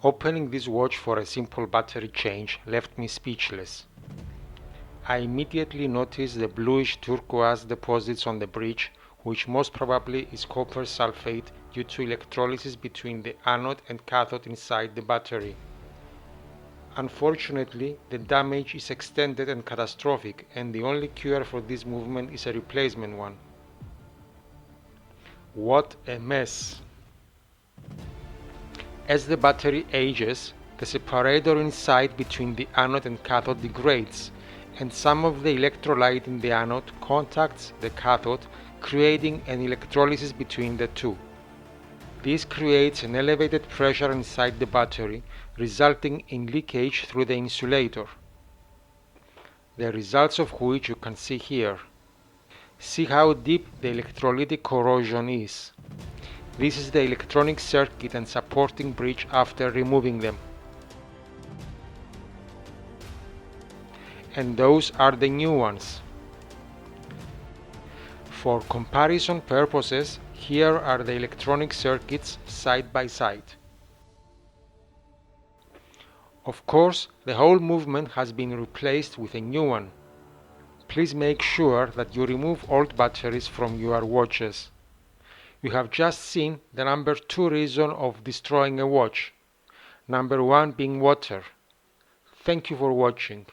Opening this watch for a simple battery change left me speechless. I immediately noticed the bluish turquoise deposits on the bridge, which most probably is copper sulfate due to electrolysis between the anode and cathode inside the battery. Unfortunately, the damage is extended and catastrophic, and the only cure for this movement is a replacement one. What a mess! As the battery ages, the separator inside between the anode and cathode degrades, and some of the electrolyte in the anode contacts the cathode, creating an electrolysis between the two. This creates an elevated pressure inside the battery, resulting in leakage through the insulator, the results of which you can see here. See how deep the electrolytic corrosion is. This is the electronic circuit and supporting bridge after removing them. And those are the new ones. For comparison purposes, here are the electronic circuits side by side. Of course, the whole movement has been replaced with a new one. Please make sure that you remove old batteries from your watches. You have just seen the number 2 reason of destroying a watch. Number 1 being water. Thank you for watching.